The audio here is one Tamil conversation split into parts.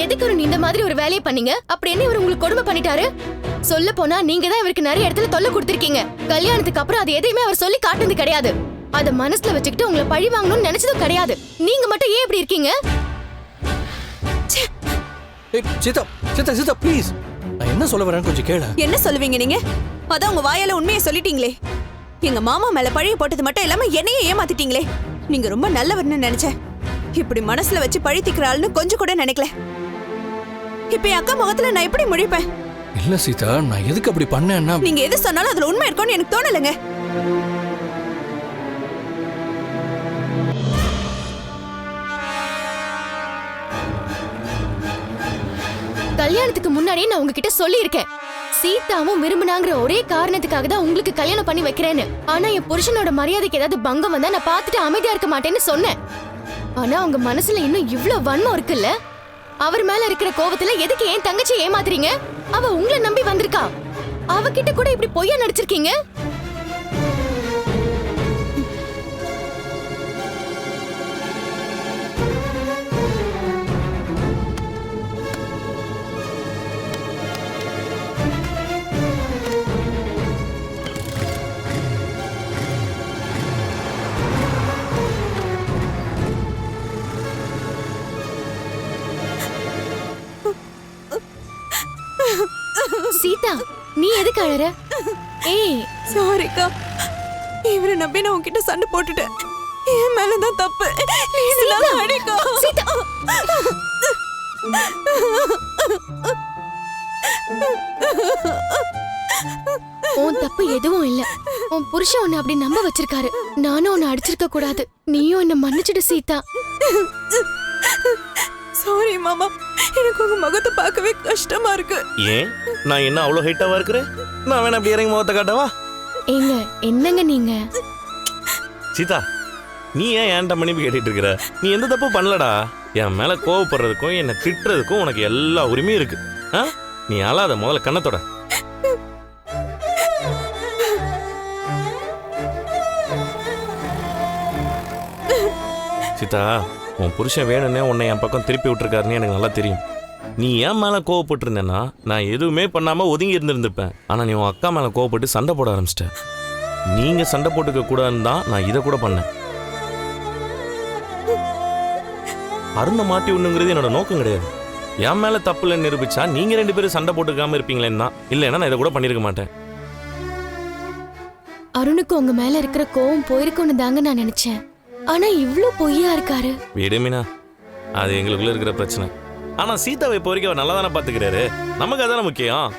எதுக்கு ஒரு இந்த மாதிரி ஒரு வேலையை பண்ணீங்க? அப்படி என்ன இவர் உங்களுக்கு கொடுமை பண்ணிட்டாரு? சொல்ல போனா நீங்க தான் இவருக்கு நிறைய இடத்துல தொல்லை கொடுத்திருக்கீங்க. கல்யாணத்துக்கு அப்புறம் அது எதையுமே அவர் சொல்லி காட்டுனது கிடையாது. அத மனசுல வச்சுக்கிட்டு உங்களை பழி வாங்கணும்னு நினைச்சதும் கிடையாது. நீங்க மட்டும் ஏன் இப்படி இருக்கீங்க? சீதா சீதா சீதா ப்ளீஸ், நான் என்ன சொல்ல வரேன்னு கொஞ்சம் கேளு. என்ன சொல்லுவீங்க நீங்க? அதான் உங்க வாயால உண்மையை சொல்லிட்டீங்களே. எங்க மாமா மேல பழிய போட்டது மட்டும் இல்லாம என்னையே ஏமாத்திட்டீங்களே. நீங்க ரொம்ப நல்லவர்னு நினைச்சேன். இப்படி மனசுல வச்சு பழி தீக்கிற ஆள்னு கொஞ்சம் கூட நினைக்கல. இப்ப என் அக்கா முகத்துல நான் எப்படி முழிப்பேன்? இல்ல சீதா, நான் எதுக்கு அப்படி பண்ணேன்னா, நீங்க எது சொன்னாலும் அதுல உண்மை இருக்கும்னு எனக்கு தோணலங்க. கல்யாணத்துக்கு முன்னாடியே நான் உங்ககிட்ட சொல்லி இருக்கேன். சீதாவும் விரும்பினாங்கிற ஒரே காரணத்துக்காக தான் உங்களுக்கு கல்யாணம் பண்ணி வைக்கிறேன்னு. ஆனா என் புருஷனோட மரியாதைக்கு ஏதாவது பங்கம் வந்தா நான் பார்த்துட்டு அமைதியா இருக்க மாட்டேன்னு சொன்னேன். ஆனா உங்க மனசுல இன்னும் இவ்ளோ வன்மம் இருக்குல்ல? அவர் மேல இருக்கிற கோவத்துல எதுக்கு ஏன் தங்கச்சி ஏமாத்துறீங்க? அவ உங்களை நம்பி வந்திருக்கா. அவகிட்ட கூட இப்படி பொய்யா நடிச்சிருக்கீங்க. சீதா, நீ எதுக்கு அழற? ஏய், சாரிக்கா, இவரை நம்பி நான் உன்கிட்ட சண்டை போட்டுட்டேன். என் மேலதான் தப்பு. அடிக்கா சீதா. உன் தப்பு எதுவும் இல்ல. உன் புருஷன் உன்னை அப்படி நம்ப வச்சிருக்காரு. நானும் உன்னை அடிச்சிருக்க கூடாது. நீயும் என்ன மன்னிச்சிடு சீதா. சாரி மாமா, எனக்கு உங்க முகத்தை பார்க்கவே கஷ்டமா இருக்கு. ஏன், நான் என்ன அவ்வளவு ஹைட்டாவா இருக்கிறேன்? நான் வேணா அப்படி இறங்கி முகத்தை காட்டவா? ஏங்க, என்னங்க நீங்க? சீதா, நீ ஏன் என்கிட்ட மன்னிப்பு கேட்டுட்டு இருக்கிற? நீ எந்த தப்பு பண்ணலடா. என் மேல கோவப்படுறதுக்கும் என்ன திட்டுறதுக்கும் உனக்கு எல்லா உரிமையும் இருக்கு. நீ அழாத, முதல்ல கண்ணத்தோட. சீதா, உன் புருஷன் வேணும்னே உன்னை என் பக்கம் திருப்பி விட்டுருக்காருன்னு எனக்கு நல்லா தெரியும். நீ ஏன் மேலே கோவப்பட்டு இருந்தேன்னா நான் எதுவுமே பண்ணாமல் ஒதுங்கி இருந்திருப்பேன். ஆனால் நீ உன் அக்கா மேலே கோவப்பட்டு சண்டை போட ஆரம்பிச்சிட்ட. நீங்கள் சண்டை போட்டுக்க கூடாதுன்னு தான் நான் இதை கூட பண்ணேன். அருணை மாட்டி விடணுங்கிறது என்னோட நோக்கம் கிடையாது. என் மேலே தப்பு இல்லைன்னு நிரூபிச்சா நீங்கள் 2 பேரும் சண்டை போட்டுக்காமல் இருப்பீங்களேன்னு தான். இல்லைன்னா நான் இதை கூட பண்ணியிருக்க மாட்டேன். அருணுக்கு உங்க மேல இருக்கிற கோவம் போயிருக்கும்னு தாங்க நான் நினைச்சேன். ஆனா இவ்ளோ பொய்யா இருக்காரு. விடு மீனா, அது எங்களுக்குள்ள இருக்கிற பிரச்சனை. ஆனா சீதாவை இப்போ வரைக்கும் அவர் நல்லா தானே பாத்துக்கிறாரு. நமக்கு அதான முக்கியம்.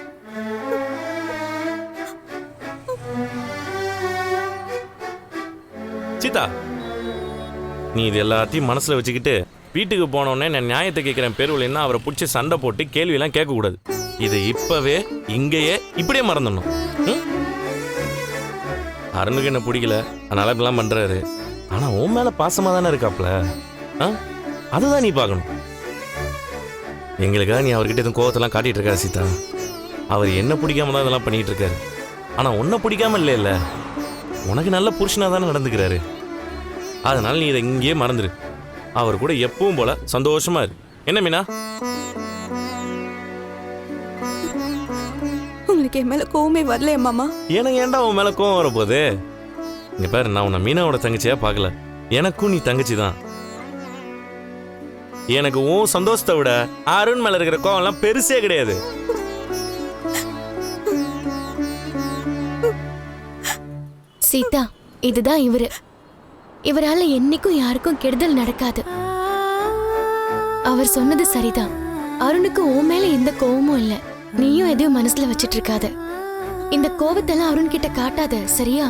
சீதா, நீ இது எல்லாத்தையும் மனசுல வச்சுக்கிட்டு வீட்டுக்கு போனோடனே நான் நியாயத்தை கேட்கிறேன் பேருவலைன்னா அவரை பிடிச்சி சண்டை போட்டு கேள்வியெல்லாம் கேட்கக்கூடாது. இதை இப்பவே இங்கேயே இப்படியே மறந்துடணும். அருணுக்கு என்ன பிடிக்கல, அதனால இப்படிலாம் பண்றாரு. ஆனா உன் மேல பாசமா தானே இருக்காப்ல. அதுதான் நீ பார்க்கணும். எங்களுக்காக நீ அவர்கிட்ட எதுவும் கோவத்தெல்லாம் காட்டிட்டு இருக்காரு சீதா. அவர் என்ன பிடிக்காம தான் இதெல்லாம் பண்ணிட்டு இருக்காரு. ஆனா உன்னை பிடிக்காம இல்ல, உனக்கு நல்ல புருஷனா தானே நடந்துக்கிறாரு. அதனால நீ இதை இங்கேயே மறந்துரு. அவர் கூட எப்பவும் போல சந்தோஷமா இரு. என்ன மீனா? உங்களுக்கு என் மேல கோவமே வரலையா மாமா? எனக்கு ஏன்டா உன் மேல கோவம் வரப்போகுது? இங்க பாரு, நான் உன்னை மீனாவோட தங்கச்சியா பார்க்கல. எனக்கும் நீ தங்கச்சி தான். எனக்கு உன் சந்தோஷத்தை விட அருண் மேல இருக்கிற கோவம் எல்லாம் பெருசே கிடையாது. சீதா, இதுதான் இவரு. இவரால என்னைக்கும் யாருக்கும் கெடுதல் நடக்காது. அவர் சொன்னது சரிதான். அருணுக்கு உன் மேல எந்த கோவமும் இல்ல. நீயும் எதையும் மனசுல வச்சிட்டு இருக்காத. இந்த கோவத்தெல்லாம் அருண் கிட்ட காட்டாத, சரியா?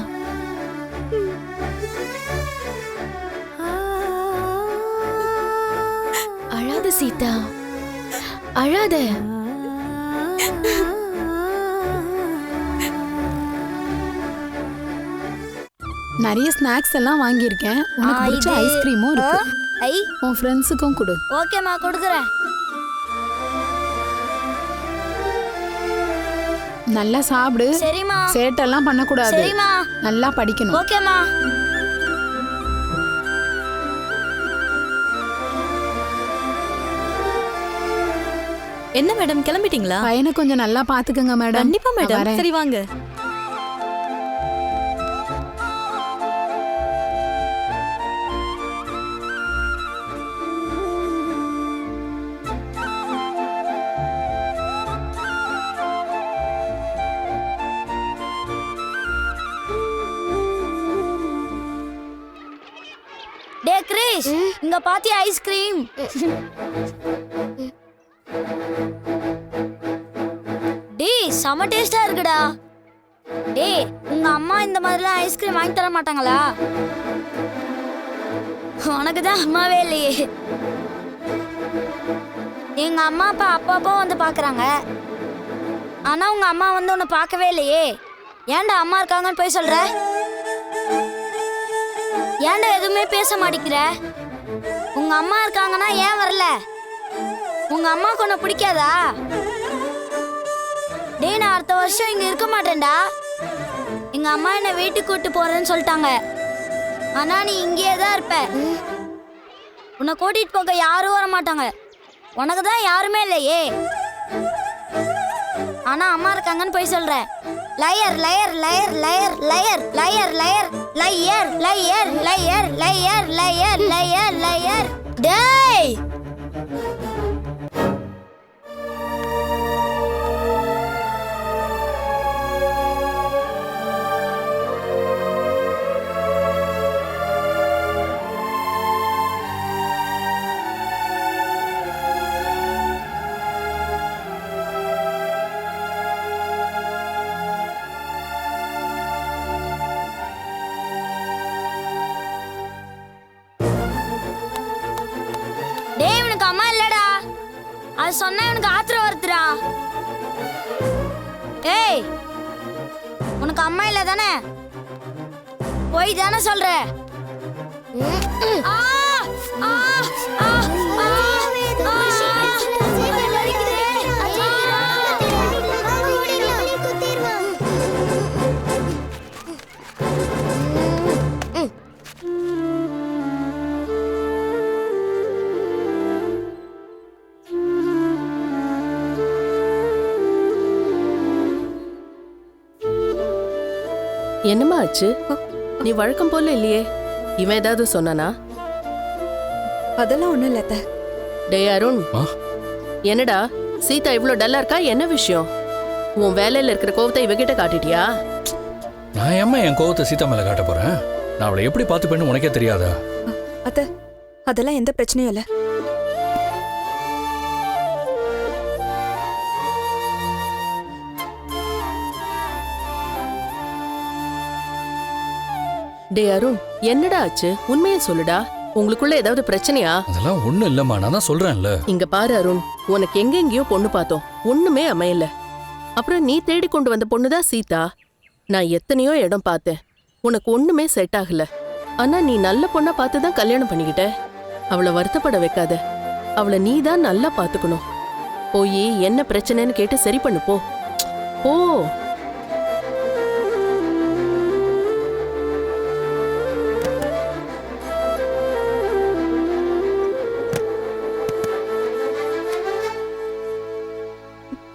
அழாத சீதா, அழாத. நிறைய ஸ்நாக்ஸ் எல்லாம் வாங்கியிருக்கேன். உனக்கு பிடிச்ச ஐஸ்கிரீமும் இருக்கு. உன் ஃப்ரெண்ட்ஸுக்கும் கொடு. ஓகேம்மா, கொடுக்குறேன். நல்லா சாப்பிடு. சரிம்மா. சேட்டெல்லாம் பண்ணக்கூடாது. சரிம்மா. நல்லா படிக்கணும். ஓகேம்மா. என்ன மேடம் கிளம்பிட்டீங்களா? பையனை கொஞ்சம் நல்லா பாத்துக்கங்க மேடம். கண்டிப்பா நான் மேடம். வரேன். சரி வாங்க. டே கிரிஷ், இங்க பாத்தியா ஐஸ்கிரீம்? டேய் செம டேஸ்டா இருக்குடா. டேய் உங்க அம்மா இந்த மாதிரிலாம் ஐஸ்கிரீம் வாங்கி தர மாட்டாங்களா? உனக்கு தான் அம்மாவே இல்லையே. எங்க அம்மா அப்பா அப்பப்போ வந்து பாக்குறாங்க. ஆனா உங்க அம்மா வந்து உன்னை பார்க்கவே இல்லையே. ஏன்டா அம்மா இருக்காங்கன்னு போய் சொல்ற? ஏன்டா எதுவுமே பேச மாட்டேங்கிற? உங்க அம்மா இருக்காங்கன்னா ஏன் வரல? உங்க அம்மாக்கு உன்னை பிடிக்காதா? டேய் நான் அடுத்த வருஷம் இங்க இருக்க மாட்டேன்டா. எங்க அம்மா என்னை வீட்டுக்கு கூட்டு போறேன்னு சொல்லிட்டாங்க. ஆனா நீ இங்கேயே தான் இருப்ப. உன்னை கூட்டிட்டு போக யாரும் வர மாட்டாங்க. உனக்கு தான் யாருமே இல்லையே. ஆனா அம்மா இருக்காங்கன்னு போய் சொல்ற. Layer layer layer layer layer layer layer layer layer layer layer layer layer layer. டேய் டேய் உனக்கு அம்மா இல்லடா. அது சொன்னா எனக்கு ஆத்திரம் வருதுடா. ஏய் உனக்கு அம்மா இல்ல தானே? போய் தானே சொல்ற? ஆ ஆ ஆ ஆ என்னம்மா ஆச்சு? நீ வழக்கம் போல இல்லையே. இவன் ஏதாவது சொன்னானா? அதெல்லாம் ஒண்ணும் இல்ல அத்தை. டேய் அருண், ஆ? என்னடா சீதா இவ்ளோ டல்லா இருக்கா? என்ன விஷயம்? உன் வேலையில இருக்கிற கோவத்தை இவகிட்ட காட்டிட்டியா? நான் ஏம்மா என் கோவத்தை சீதா மேல காட்ட போறேன்? நான் அவளை எப்படி பார்த்துப்பேன்னு உனக்கே தெரியாதா? அத்தை அதெல்லாம் எந்த பிரச்சனையும் இல்ல. டேய் அருண், என்னடா ஆச்சு? உண்மையை சொல்லுடா. உங்களுக்குள்ள ஏதாவது பிரச்சனையா? அதெல்லாம் ஒண்ணும் இல்லம்மா, நான் தான் சொல்றேன்ல. இங்க பாரு அருண், உனக்கு எங்கெங்கயோ பொண்ணு பார்த்தோம், ஒண்ணுமே அமையல. அப்புறம் நீ தேடி கொண்டு வந்த பொண்ணுதான் சீதா. நான் எத்தனையோ இடம் பார்த்தேன், உனக்கு ஒண்ணுமே செட் ஆகல. ஆனா நீ நல்ல பொண்ணா பார்த்து தான் கல்யாணம் பண்ணிக்கிட்ட. அவளை வருத்தப்பட வைக்காத. அவளை நீ தான் நல்லா பாத்துக்கணும். போய் என்ன பிரச்சனைன்னு கேட்டு சரி பண்ணு போ. போ.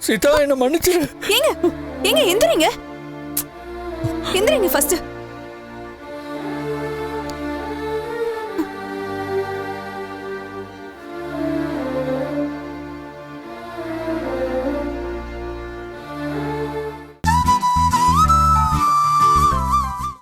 சீதா என்ன மன்னிச்சிரு. ஏங்க ஏங்க எந்திரிங்க. எந்திரிங்க ஃபர்ஸ்ட்.